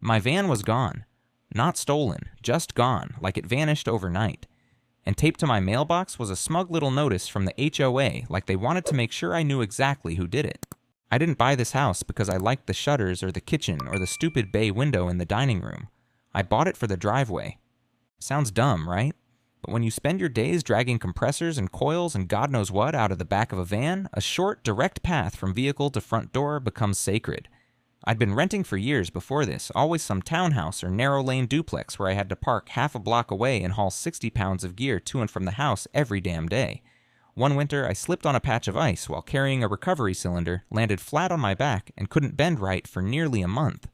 My van was gone. Not stolen, just gone, like it vanished overnight. And taped to my mailbox was a smug little notice from the HOA, like they wanted to make sure I knew exactly who did it. I didn't buy this house because I liked the shutters or the kitchen or the stupid bay window in the dining room. I bought it for the driveway. Sounds dumb, right? But when you spend your days dragging compressors and coils and God knows what out of the back of a van, a short, direct path from vehicle to front door becomes sacred. I'd been renting for years before this, always some townhouse or narrow lane duplex where I had to park half a block away and haul 60 pounds of gear to and from the house every damn day. One winter, I slipped on a patch of ice while carrying a recovery cylinder, landed flat on my back, and couldn't bend right for nearly a month.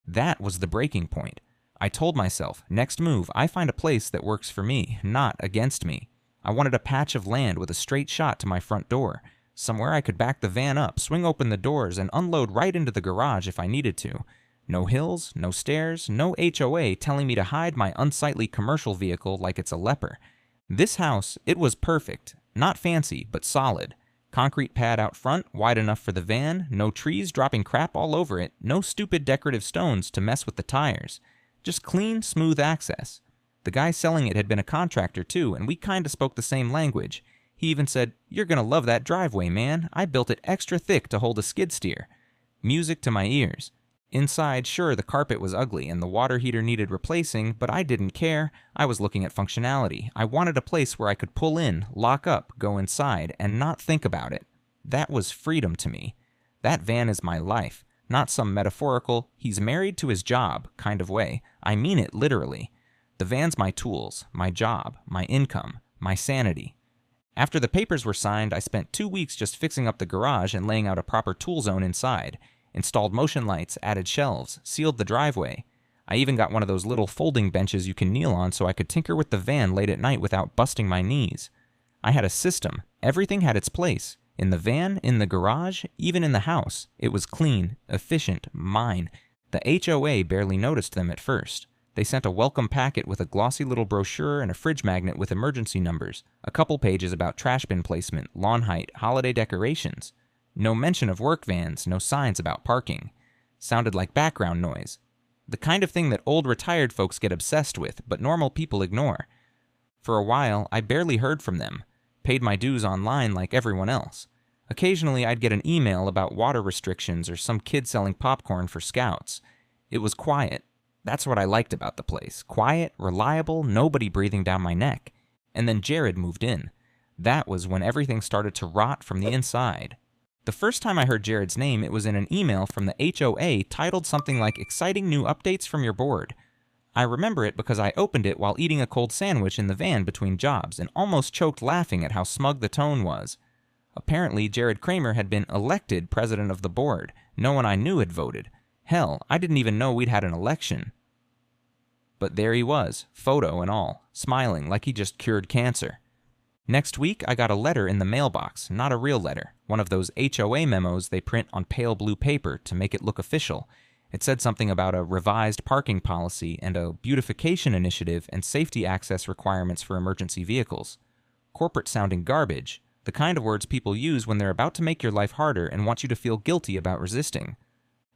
That was the breaking point. I told myself, next move, I find a place that works for me, not against me. I wanted a patch of land with a straight shot to my front door. Somewhere I could back the van up, swing open the doors, and unload right into the garage if I needed to. No hills, no stairs, no HOA telling me to hide my unsightly commercial vehicle like it's a leper. This house, it was perfect. Not fancy, but solid. Concrete pad out front, wide enough for the van, no trees dropping crap all over it, no stupid decorative stones to mess with the tires. Just clean, smooth access. The guy selling it had been a contractor too, and we kinda spoke the same language. He even said, "You're gonna love that driveway, man. I built it extra thick to hold a skid steer." Music to my ears. Inside, sure, the carpet was ugly and the water heater needed replacing, but I didn't care. I was looking at functionality. I wanted a place where I could pull in, lock up, go inside, and not think about it. That was freedom to me. That van is my life. Not some metaphorical, he's married to his job kind of way. I mean it literally. The van's my tools, my job, my income, my sanity. After the papers were signed, I spent 2 weeks just fixing up the garage and laying out a proper tool zone inside. Installed motion lights, added shelves, sealed the driveway. I even got one of those little folding benches you can kneel on so I could tinker with the van late at night without busting my knees. I had a system. Everything had its place. In the van, in the garage, even in the house. It was clean, efficient, mine. The HOA barely noticed them at first. They sent a welcome packet with a glossy little brochure and a fridge magnet with emergency numbers, a couple pages about trash bin placement, lawn height, holiday decorations. No mention of work vans, no signs about parking. Sounded like background noise. The kind of thing that old retired folks get obsessed with, but normal people ignore. For a while, I barely heard from them. Paid my dues online like everyone else. Occasionally, I'd get an email about water restrictions or some kid selling popcorn for scouts. It was quiet. That's what I liked about the place. Quiet, reliable, nobody breathing down my neck. And then Jared moved in. That was when everything started to rot from the inside. The first time I heard Jared's name, it was in an email from the HOA titled something like "Exciting New Updates from Your Board." I remember it because I opened it while eating a cold sandwich in the van between jobs and almost choked laughing at how smug the tone was. Apparently, Jared Kramer had been elected president of the board. No one I knew had voted. Hell, I didn't even know we'd had an election. But there he was, photo and all, smiling like he just cured cancer. Next week, I got a letter in the mailbox, not a real letter, one of those HOA memos they print on pale blue paper to make it look official. It said something about a revised parking policy and a beautification initiative and safety access requirements for emergency vehicles. Corporate-sounding garbage, the kind of words people use when they're about to make your life harder and want you to feel guilty about resisting.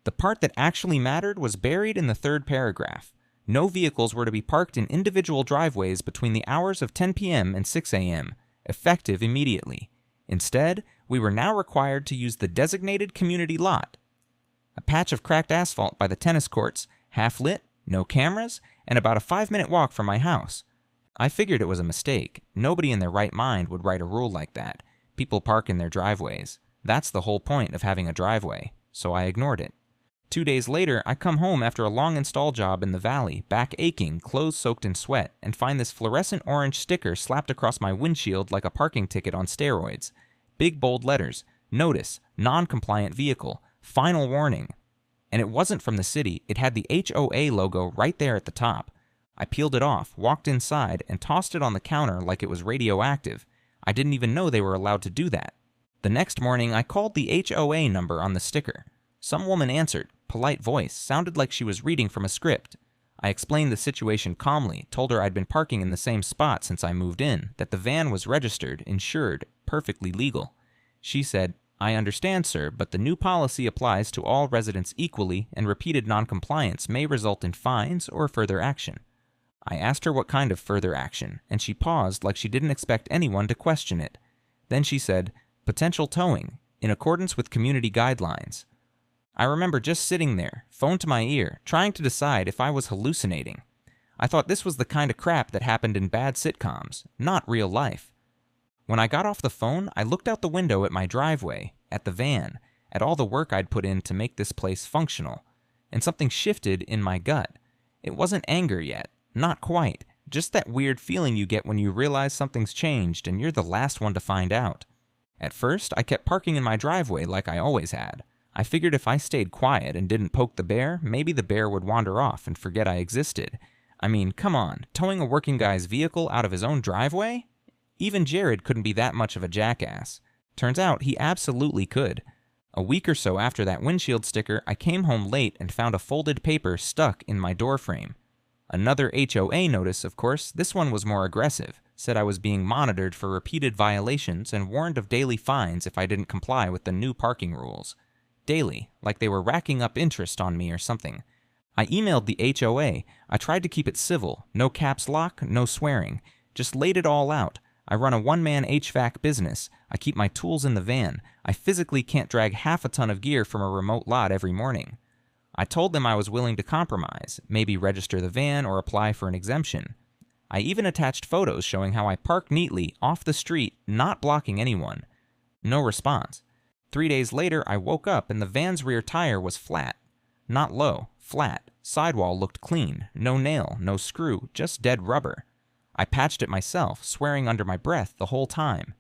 The part that actually mattered was buried in the third paragraph. No vehicles were to be parked in individual driveways between the hours of 10 p.m. and 6 a.m., effective immediately. Instead, we were now required to use the designated community lot. A patch of cracked asphalt by the tennis courts, half lit, no cameras, and about a 5-minute walk from my house. I figured it was a mistake. Nobody in their right mind would write a rule like that. People park in their driveways. That's the whole point of having a driveway. So I ignored it. 2 days later, I come home after a long install job in the valley, back aching, clothes soaked in sweat, and find this fluorescent orange sticker slapped across my windshield like a parking ticket on steroids. Big bold letters. Notice, non-compliant vehicle. Final warning. And it wasn't from the city. It had the HOA logo right there at the top. I peeled it off, walked inside, and tossed it on the counter like it was radioactive. I didn't even know they were allowed to do that. The next morning, I called the HOA number on the sticker. Some woman answered. Polite voice, sounded like she was reading from a script. I explained the situation calmly, told her I'd been parking in the same spot since I moved in, that the van was registered, insured, perfectly legal. She said, "I understand, sir, but the new policy applies to all residents equally, and repeated noncompliance may result in fines or further action." I asked her what kind of further action, and she paused like she didn't expect anyone to question it. Then she said, "Potential towing, in accordance with community guidelines." I remember just sitting there, phone to my ear, trying to decide if I was hallucinating. I thought this was the kind of crap that happened in bad sitcoms, not real life. When I got off the phone, I looked out the window at my driveway, at the van, at all the work I'd put in to make this place functional, and something shifted in my gut. It wasn't anger yet, not quite, just that weird feeling you get when you realize something's changed and you're the last one to find out. At first, I kept parking in my driveway like I always had. I figured if I stayed quiet and didn't poke the bear, maybe the bear would wander off and forget I existed. I mean, come on, towing a working guy's vehicle out of his own driveway? Even Jared couldn't be that much of a jackass. Turns out he absolutely could. A week or so after that windshield sticker, I came home late and found a folded paper stuck in my doorframe. Another HOA notice, of course. This one was more aggressive. Said I was being monitored for repeated violations and warned of daily fines if I didn't comply with the new parking rules. Daily, like they were racking up interest on me or something. I emailed the HOA. I tried to keep it civil, no caps lock, no swearing. Just laid it all out. I run a one-man HVAC business. I keep my tools in the van. I physically can't drag half a ton of gear from a remote lot every morning. I told them I was willing to compromise, maybe register the van or apply for an exemption. I even attached photos showing how I park neatly, off the street, not blocking anyone. No response. 3 days later, I woke up and the van's rear tire was flat. Not low, flat. Sidewall looked clean. No nail, no screw, just dead rubber. I patched it myself, swearing under my breath the whole time.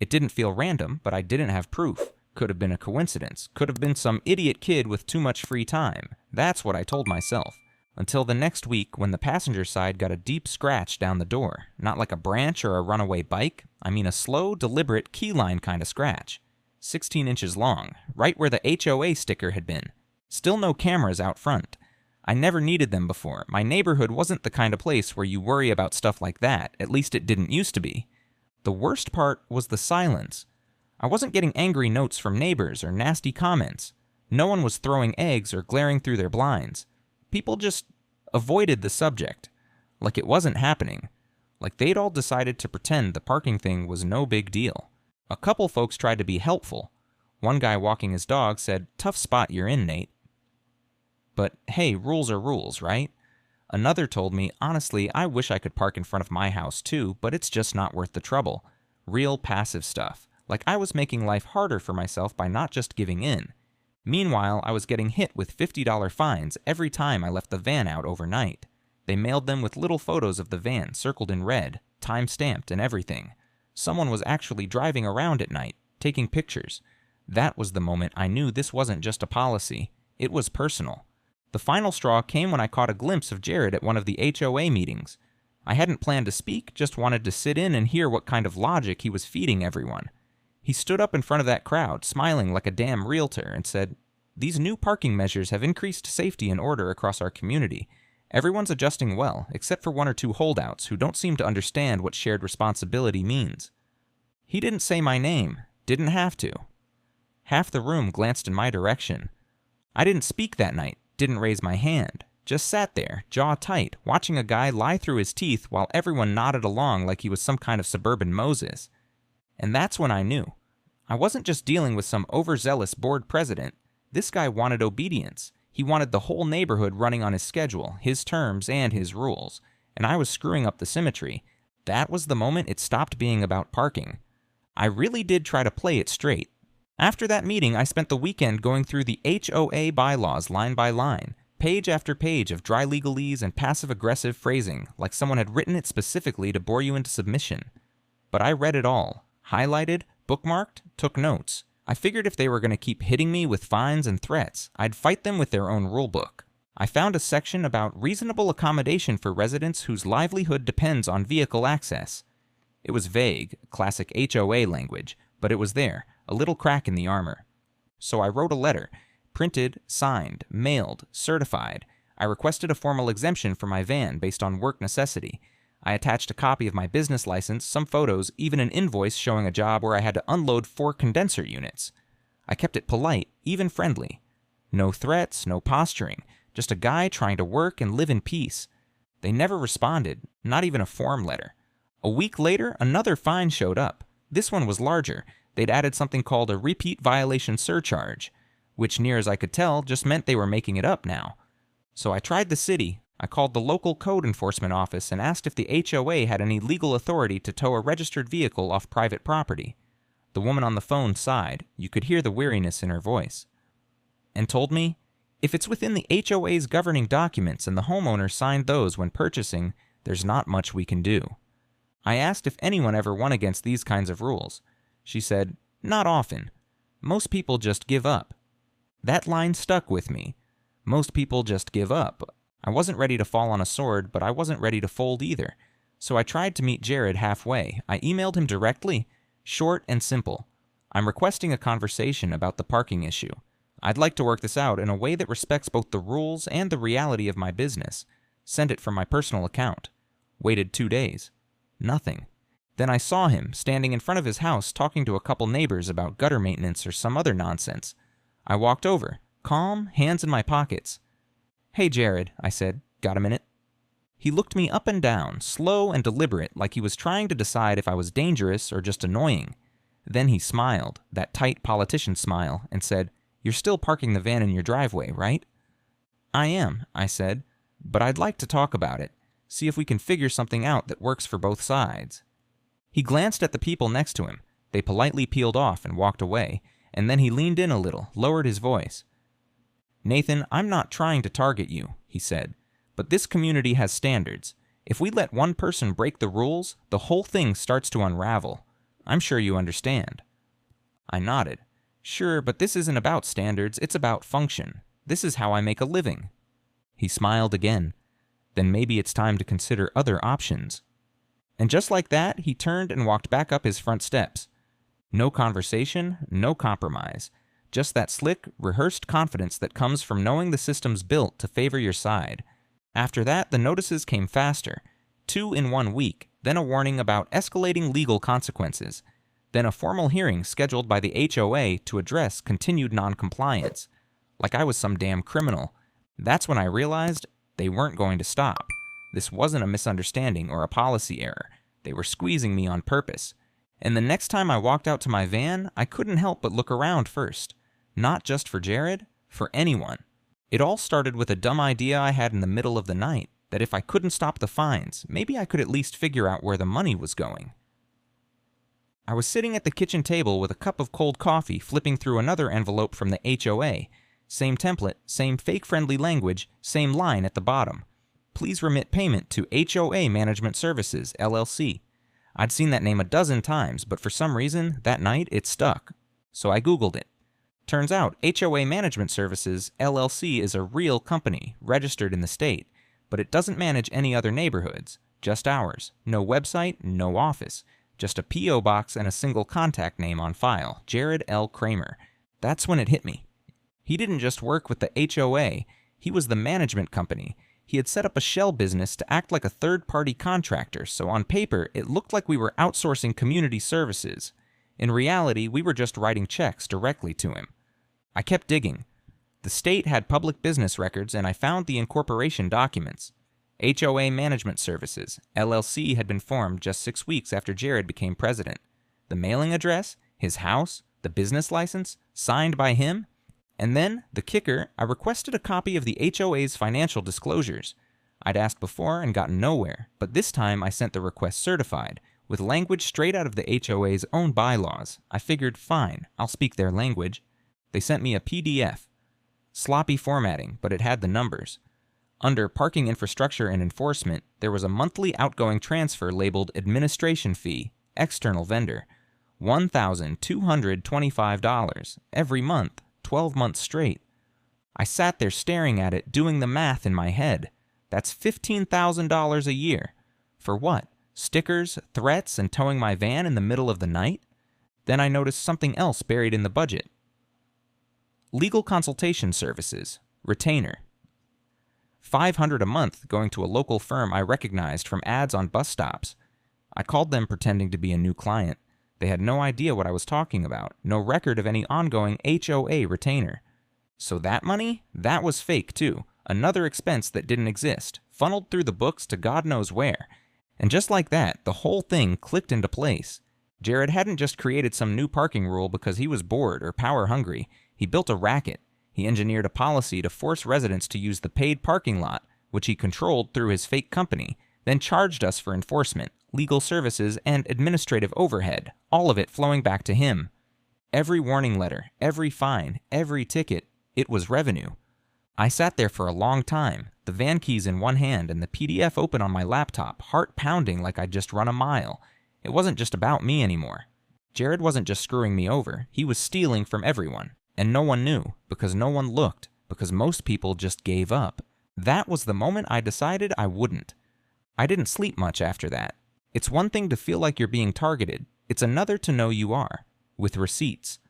It didn't feel random, but I didn't have proof. Could have been a coincidence. Could have been some idiot kid with too much free time. That's what I told myself. Until the next week when the passenger side got a deep scratch down the door. Not like a branch or a runaway bike. I mean a slow, deliberate, keyline kind of scratch. 16 inches long, right where the HOA sticker had been. Still no cameras out front. I never needed them before. My neighborhood wasn't the kind of place where you worry about stuff like that. At least it didn't used to be. The worst part was the silence. I wasn't getting angry notes from neighbors or nasty comments. No one was throwing eggs or glaring through their blinds. People just avoided the subject. Like it wasn't happening. Like they'd all decided to pretend the parking thing was no big deal. A couple folks tried to be helpful. One guy walking his dog said, "Tough spot you're in, Nate." But hey, rules are rules, right? Another told me, "Honestly, I wish I could park in front of my house too, but it's just not worth the trouble." Real passive stuff. Like I was making life harder for myself by not just giving in. Meanwhile, I was getting hit with $50 fines every time I left the van out overnight. They mailed them with little photos of the van circled in red, time-stamped and everything. Someone was actually driving around at night, taking pictures. That was the moment I knew this wasn't just a policy. It was personal. The final straw came when I caught a glimpse of Jared at one of the HOA meetings. I hadn't planned to speak, just wanted to sit in and hear what kind of logic he was feeding everyone. He stood up in front of that crowd, smiling like a damn realtor, and said, "These new parking measures have increased safety and order across our community. Everyone's adjusting well, except for one or two holdouts who don't seem to understand what shared responsibility means." He didn't say my name, didn't have to. Half the room glanced in my direction. I didn't speak that night, didn't raise my hand, just sat there, jaw tight, watching a guy lie through his teeth while everyone nodded along like he was some kind of suburban Moses. And that's when I knew. I wasn't just dealing with some overzealous board president. This guy wanted obedience. He wanted the whole neighborhood running on his schedule, his terms, and his rules. And I was screwing up the symmetry. That was the moment it stopped being about parking. I really did try to play it straight. After that meeting, I spent the weekend going through the HOA bylaws line by line, page after page of dry legalese and passive-aggressive phrasing, like someone had written it specifically to bore you into submission. But I read it all, highlighted, bookmarked, took notes. I figured if they were going to keep hitting me with fines and threats, I'd fight them with their own rulebook. I found a section about reasonable accommodation for residents whose livelihood depends on vehicle access. It was vague, classic HOA language, but it was there, a little crack in the armor. So I wrote a letter, printed, signed, mailed, certified. I requested a formal exemption for my van based on work necessity. I attached a copy of my business license, some photos, even an invoice showing a job where I had to unload 4 condenser units. I kept it polite, even friendly. No threats, no posturing, just a guy trying to work and live in peace. They never responded, not even a form letter. A week later, another fine showed up. This one was larger. They'd added something called a repeat violation surcharge, which, near as I could tell, just meant they were making it up now. So I tried the city. I called the local code enforcement office and asked if the HOA had any legal authority to tow a registered vehicle off private property. The woman on the phone sighed. You could hear the weariness in her voice. And told me, if it's within the HOA's governing documents and the homeowner signed those when purchasing, there's not much we can do. I asked if anyone ever won against these kinds of rules. She said, not often. Most people just give up. That line stuck with me. Most people just give up. I wasn't ready to fall on a sword, but I wasn't ready to fold either. So I tried to meet Jared halfway. I emailed him directly, short and simple. I'm requesting a conversation about the parking issue. I'd like to work this out in a way that respects both the rules and the reality of my business. Send it from my personal account. Waited 2 days. Nothing. Then I saw him standing in front of his house talking to a couple neighbors about gutter maintenance or some other nonsense. I walked over, calm, hands in my pockets. Hey Jared, I said, got a minute? He looked me up and down, slow and deliberate, like he was trying to decide if I was dangerous or just annoying. Then he smiled, that tight politician smile, and said, You're still parking the van in your driveway, right? I am, I said, but I'd like to talk about it, see if we can figure something out that works for both sides. He glanced at the people next to him. They politely peeled off and walked away, and then he leaned in a little, lowered his voice. Nathan, I'm not trying to target you, he said, but this community has standards. If we let one person break the rules, the whole thing starts to unravel. I'm sure you understand. I nodded. Sure, but this isn't about standards, it's about function. This is how I make a living. He smiled again. Then maybe it's time to consider other options. And just like that, he turned and walked back up his front steps. No conversation, no compromise. Just that slick, rehearsed confidence that comes from knowing the system's built to favor your side. After that, the notices came faster. 2 in 1 week, then a warning about escalating legal consequences. Then a formal hearing scheduled by the HOA to address continued noncompliance. Like I was some damn criminal. That's when I realized they weren't going to stop. This wasn't a misunderstanding or a policy error. They were squeezing me on purpose. And the next time I walked out to my van, I couldn't help but look around first. Not just for Jared, for anyone. It all started with a dumb idea I had in the middle of the night, that if I couldn't stop the fines, maybe I could at least figure out where the money was going. I was sitting at the kitchen table with a cup of cold coffee, flipping through another envelope from the HOA. Same template, same fake-friendly language, same line at the bottom. Please remit payment to HOA Management Services, LLC. I'd seen that name a dozen times, but for some reason, that night, it stuck. So I Googled it. Turns out, HOA Management Services, LLC is a real company, registered in the state, but it doesn't manage any other neighborhoods, just ours. No website, no office. Just a P.O. box and a single contact name on file, Jared L. Kramer. That's when it hit me. He didn't just work with the HOA, he was the management company. He had set up a shell business to act like a third-party contractor, so on paper, it looked like we were outsourcing community services. In reality, we were just writing checks directly to him. I kept digging. The state had public business records, and I found the incorporation documents. HOA Management Services, LLC, had been formed just 6 weeks after Jared became president. The mailing address, his house, the business license, signed by him. And then, the kicker, I requested a copy of the HOA's financial disclosures. I'd asked before and gotten nowhere, but this time I sent the request certified, with language straight out of the HOA's own bylaws. I figured, fine, I'll speak their language. They sent me a PDF. Sloppy formatting, but it had the numbers. Under Parking Infrastructure and Enforcement, there was a monthly outgoing transfer labeled Administration Fee, External Vendor, $1,225 every month, 12 months straight. I sat there staring at it, doing the math in my head. That's $15,000 a year. For what? Stickers, threats, and towing my van in the middle of the night? Then I noticed something else buried in the budget. Legal consultation services, retainer. $500 a month going to a local firm I recognized from ads on bus stops. I called them pretending to be a new client. They had no idea what I was talking about, no record of any ongoing HOA retainer. So that money? That was fake too. Another expense that didn't exist, funneled through the books to God knows where. And just like that, the whole thing clicked into place. Jared hadn't just created some new parking rule because he was bored or power hungry. He built a racket. He engineered a policy to force residents to use the paid parking lot, which he controlled through his fake company, then charged us for enforcement, legal services, and administrative overhead, all of it flowing back to him. Every warning letter, every fine, every ticket, it was revenue. I sat there for a long time, the van keys in one hand and the PDF open on my laptop, heart pounding like I'd just run a mile. It wasn't just about me anymore. Jared wasn't just screwing me over, he was stealing from everyone. And no one knew, because no one looked, because most people just gave up. That was the moment I decided I wouldn't. I didn't sleep much after that. It's one thing to feel like you're being targeted. It's another to know you are, with receipts.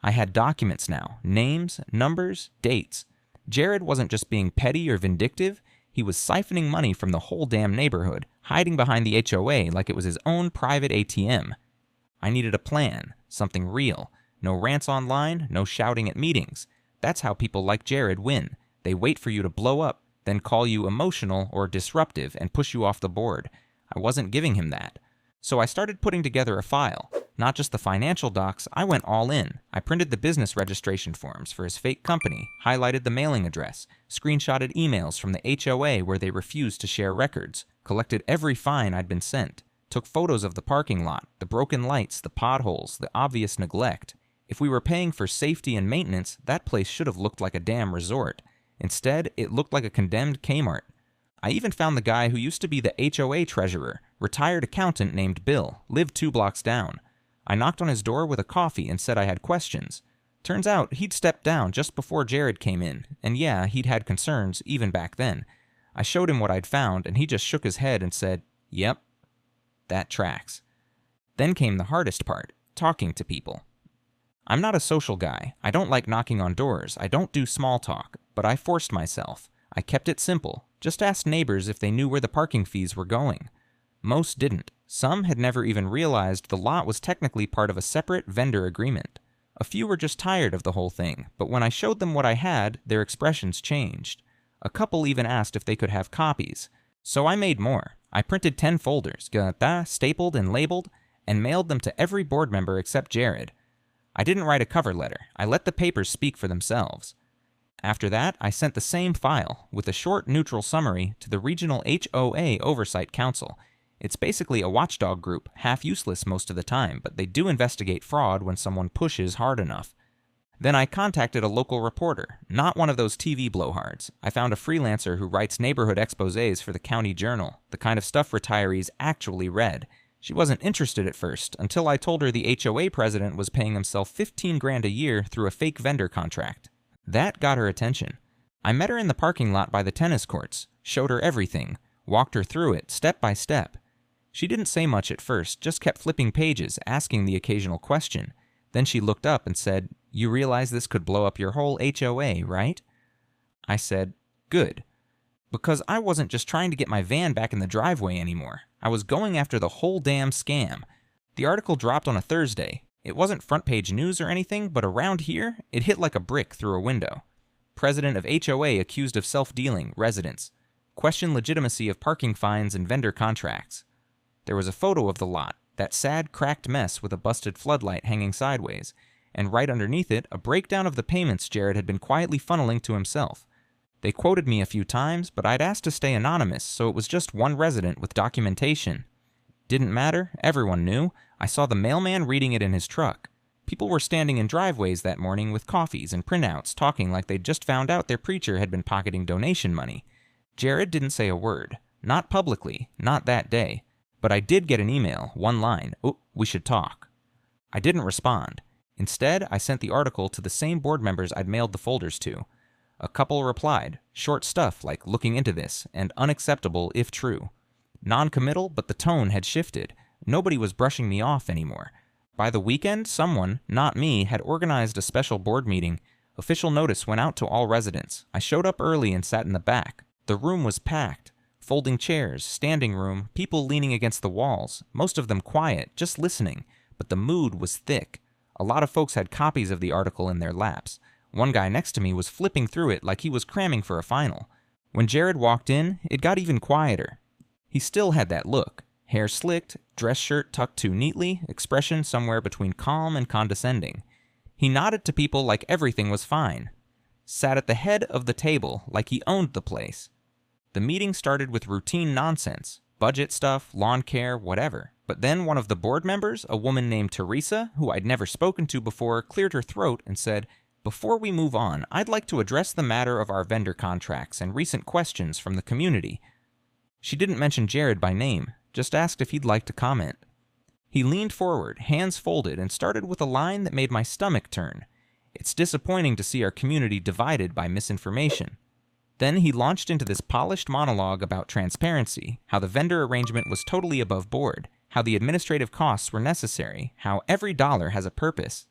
I had documents now, names, numbers, dates. Jared wasn't just being petty or vindictive. He was siphoning money from the whole damn neighborhood, hiding behind the HOA like it was his own private ATM. I needed a plan, something real. No rants online, no shouting at meetings. That's how people like Jared win. They wait for you to blow up, then call you emotional or disruptive and push you off the board. I wasn't giving him that. So I started putting together a file. Not just the financial docs, I went all in. I printed the business registration forms for his fake company, highlighted the mailing address, screenshotted emails from the HOA where they refused to share records, collected every fine I'd been sent, took photos of the parking lot, the broken lights, the potholes, the obvious neglect. If we were paying for safety and maintenance, that place should have looked like a damn resort. Instead, it looked like a condemned Kmart. I even found the guy who used to be the HOA treasurer, retired accountant named Bill, lived 2 blocks down. I knocked on his door with a coffee and said I had questions. Turns out he'd stepped down just before Jared came in, and yeah, he'd had concerns even back then. I showed him what I'd found, and he just shook his head and said, "Yep, that tracks." Then came the hardest part, talking to people. I'm not a social guy. I don't like knocking on doors. I don't do small talk, but I forced myself. I kept it simple. Just asked neighbors if they knew where the parking fees were going. Most didn't. Some had never even realized the lot was technically part of a separate vendor agreement. A few were just tired of the whole thing, but when I showed them what I had, their expressions changed. A couple even asked if they could have copies. So I made more. I printed 10 folders, stapled and labeled, and mailed them to every board member except Jared. I didn't write a cover letter. I let the papers speak for themselves. After that, I sent the same file, with a short neutral summary, to the Regional HOA Oversight Council. It's basically a watchdog group, half useless most of the time, but they do investigate fraud when someone pushes hard enough. Then I contacted a local reporter, not one of those TV blowhards. I found a freelancer who writes neighborhood exposés for the county journal, the kind of stuff retirees actually read. She wasn't interested at first, until I told her the HOA president was paying himself $15,000 a year through a fake vendor contract. That got her attention. I met her in the parking lot by the tennis courts, showed her everything, walked her through it step by step. She didn't say much at first, just kept flipping pages, asking the occasional question. Then she looked up and said, "You realize this could blow up your whole HOA, right?" I said, "Good." Because I wasn't just trying to get my van back in the driveway anymore. I was going after the whole damn scam. The article dropped on a Thursday. It wasn't front page news or anything, but around here, it hit like a brick through a window. President of HOA accused of self-dealing, residents. Question legitimacy of parking fines and vendor contracts. There was a photo of the lot, that sad, cracked mess with a busted floodlight hanging sideways, and right underneath it, a breakdown of the payments Jared had been quietly funneling to himself. They quoted me a few times, but I'd asked to stay anonymous, so it was just one resident with documentation. Didn't matter, everyone knew. I saw the mailman reading it in his truck. People were standing in driveways that morning with coffees and printouts, talking like they'd just found out their preacher had been pocketing donation money. Jared didn't say a word. Not publicly, not that day. But I did get an email, one line, "Oh, we should talk." I didn't respond. Instead, I sent the article to the same board members I'd mailed the folders to. A couple replied, short stuff like looking into this, and unacceptable if true. Non-committal, but the tone had shifted. Nobody was brushing me off anymore. By the weekend, someone, not me, had organized a special board meeting. Official notice went out to all residents. I showed up early and sat in the back. The room was packed. Folding chairs, standing room, people leaning against the walls, most of them quiet, just listening. but the mood was thick. A lot of folks had copies of the article in their laps. One guy next to me was flipping through it like he was cramming for a final. When Jared walked in, it got even quieter. He still had that look. Hair slicked, dress shirt tucked too neatly, expression somewhere between calm and condescending. He nodded to people like everything was fine. Sat at the head of the table like he owned the place. The meeting started with routine nonsense. Budget stuff, lawn care, whatever. But then one of the board members, a woman named Teresa, who I'd never spoken to before, cleared her throat and said, "Before we move on, I'd like to address the matter of our vendor contracts and recent questions from the community." She didn't mention Jared by name, just asked if he'd like to comment. He leaned forward, hands folded, and started with a line that made my stomach turn. "It's disappointing to see our community divided by misinformation." Then he launched into this polished monologue about transparency, how the vendor arrangement was totally above board, how the administrative costs were necessary, how every dollar has a purpose.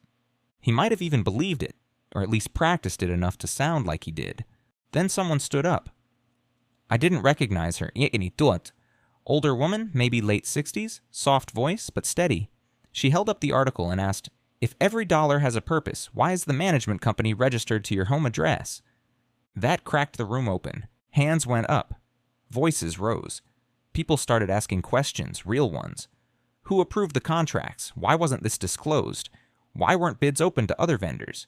He might have even believed it, or at least practiced it enough to sound like he did. Then someone stood up. I didn't recognize her. Older woman, maybe late 60s, soft voice, but steady. She held up the article and asked, "If every dollar has a purpose, why is the management company registered to your home address?" That cracked the room open. Hands went up. Voices rose. People started asking questions, real ones. Who approved the contracts? Why wasn't this disclosed? Why weren't bids open to other vendors?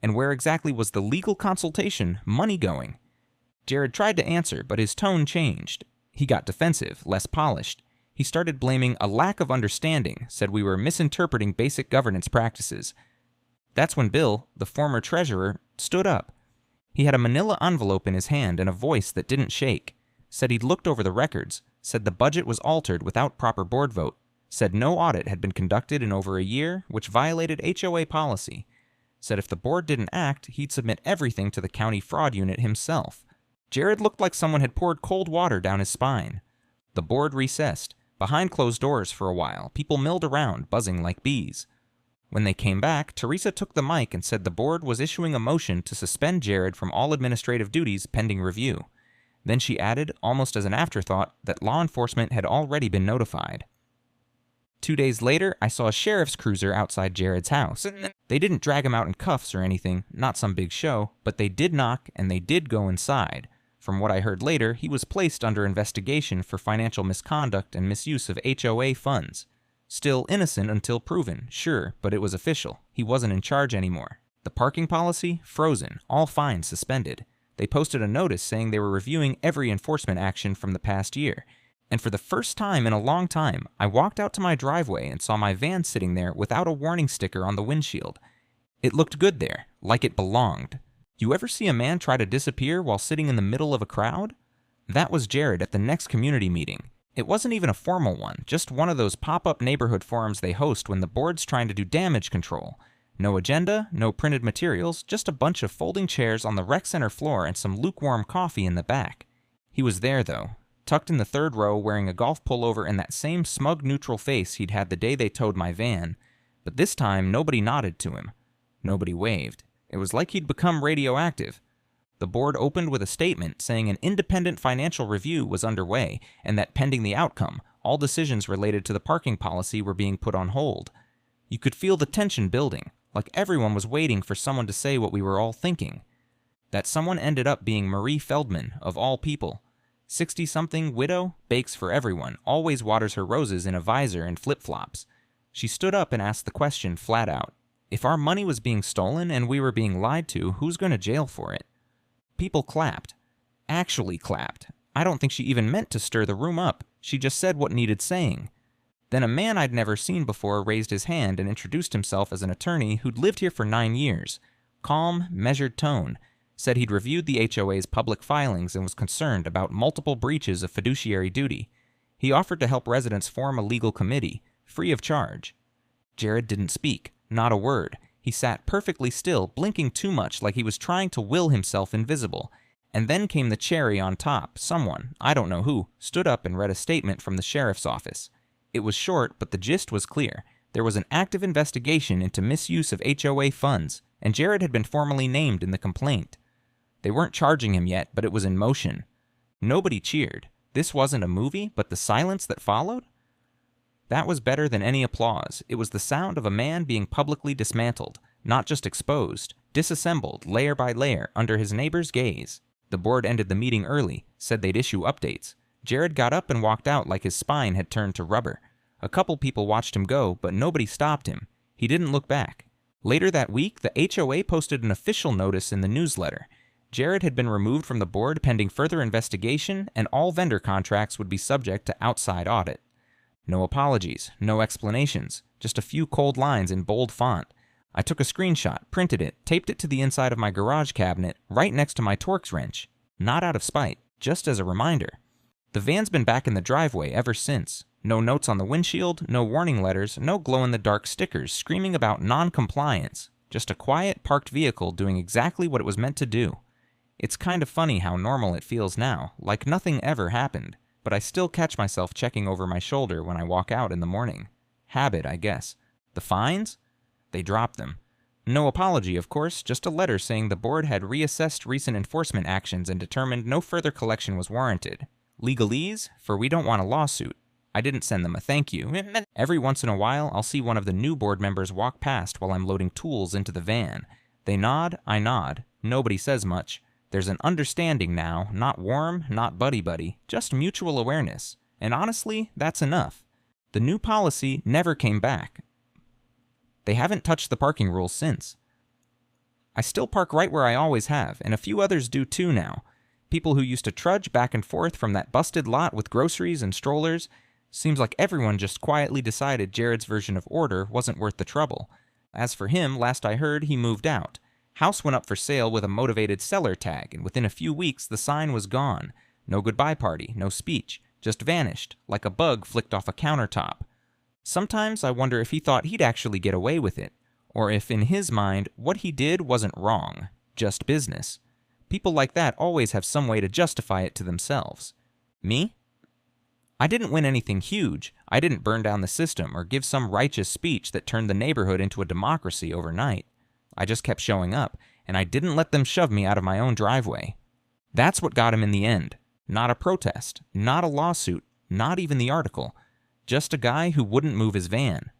And where exactly was the legal consultation money going? Jared tried to answer, but his tone changed. He got defensive, less polished. He started blaming a lack of understanding, said we were misinterpreting basic governance practices. That's when Bill, the former treasurer, stood up. He had a manila envelope in his hand and a voice that didn't shake. Said he'd looked over the records, said the budget was altered without proper board vote, said no audit had been conducted in over a year, which violated HOA policy. Said if the board didn't act, he'd submit everything to the county fraud unit himself. Jared looked like someone had poured cold water down his spine. The board recessed. Behind closed doors for a while, people milled around, buzzing like bees. When they came back, Teresa took the mic and said the board was issuing a motion to suspend Jared from all administrative duties pending review. Then she added, almost as an afterthought, that law enforcement had already been notified. 2 days later, I saw a sheriff's cruiser outside Jared's house. They didn't drag him out in cuffs or anything, not some big show, but they did knock and they did go inside. From what I heard later, he was placed under investigation for financial misconduct and misuse of HOA funds. Still innocent until proven, sure, but it was official. He wasn't in charge anymore. The parking policy? Frozen. All fines suspended. They posted a notice saying they were reviewing every enforcement action from the past year. And for the first time in a long time, I walked out to my driveway and saw my van sitting there without a warning sticker on the windshield. It looked good there, like it belonged. You ever see a man try to disappear while sitting in the middle of a crowd? That was Jared at the next community meeting. It wasn't even a formal one, just one of those pop-up neighborhood forums they host when the board's trying to do damage control. No agenda, no printed materials, just a bunch of folding chairs on the rec center floor and some lukewarm coffee in the back. He was there, though, tucked in the third row wearing a golf pullover and that same smug neutral face he'd had the day they towed my van. But this time, nobody nodded to him. Nobody waved. It was like he'd become radioactive. The board opened with a statement saying an independent financial review was underway and that pending the outcome, all decisions related to the parking policy were being put on hold. You could feel the tension building, like everyone was waiting for someone to say what we were all thinking. That someone ended up being Marie Feldman, of all people. 60-something widow, bakes for everyone, always waters her roses in a visor and flip-flops. She stood up and asked the question flat out. If our money was being stolen and we were being lied to, who's going to jail for it? People clapped. Actually clapped. I don't think she even meant to stir the room up. She just said what needed saying. Then a man I'd never seen before raised his hand and introduced himself as an attorney who'd lived here for 9 years. Calm, measured tone. Said he'd reviewed the HOA's public filings and was concerned about multiple breaches of fiduciary duty. He offered to help residents form a legal committee, free of charge. Jared didn't speak, not a word. He sat perfectly still, blinking too much like he was trying to will himself invisible. And then came the cherry on top. Someone, I don't know who, stood up and read a statement from the sheriff's office. It was short, but the gist was clear. There was an active investigation into misuse of HOA funds, and Jared had been formally named in the complaint. They weren't charging him yet, but it was in motion. Nobody cheered. This wasn't a movie, but the silence that followed? That was better than any applause. It was the sound of a man being publicly dismantled, not just exposed, disassembled layer by layer under his neighbor's gaze. The board ended the meeting early, said they'd issue updates. Jared got up and walked out like his spine had turned to rubber. A couple people watched him go, but nobody stopped him. He didn't look back. Later that week, the HOA posted an official notice in the newsletter. Jared had been removed from the board pending further investigation, and all vendor contracts would be subject to outside audit. No apologies, no explanations, just a few cold lines in bold font. I took a screenshot, printed it, taped it to the inside of my garage cabinet, right next to my Torx wrench. Not out of spite, just as a reminder. The van's been back in the driveway ever since. No notes on the windshield, no warning letters, no glow-in-the-dark stickers screaming about non-compliance. Just a quiet, parked vehicle doing exactly what it was meant to do. It's kind of funny how normal it feels now, like nothing ever happened, but I still catch myself checking over my shoulder when I walk out in the morning. Habit, I guess. The fines? They dropped them. No apology, of course, just a letter saying the board had reassessed recent enforcement actions and determined no further collection was warranted. Legalese? For we don't want a lawsuit. I didn't send them a thank you. Every once in a while, I'll see one of the new board members walk past while I'm loading tools into the van. They nod, I nod. Nobody says much. There's an understanding now, not warm, not buddy-buddy, just mutual awareness. And honestly, that's enough. The new policy never came back. They haven't touched the parking rules since. I still park right where I always have, and a few others do too now. People who used to trudge back and forth from that busted lot with groceries and strollers. Seems like everyone just quietly decided Jared's version of order wasn't worth the trouble. As for him, last I heard, he moved out. House went up for sale with a motivated seller tag, and within a few weeks the sign was gone. No goodbye party, no speech, just vanished, like a bug flicked off a countertop. Sometimes I wonder if he thought he'd actually get away with it, or if in his mind what he did wasn't wrong, just business. People like that always have some way to justify it to themselves. Me? I didn't win anything huge. I didn't burn down the system or give some righteous speech that turned the neighborhood into a democracy overnight. I just kept showing up, and I didn't let them shove me out of my own driveway. That's what got him in the end. Not a protest, not a lawsuit, not even the article. Just a guy who wouldn't move his van.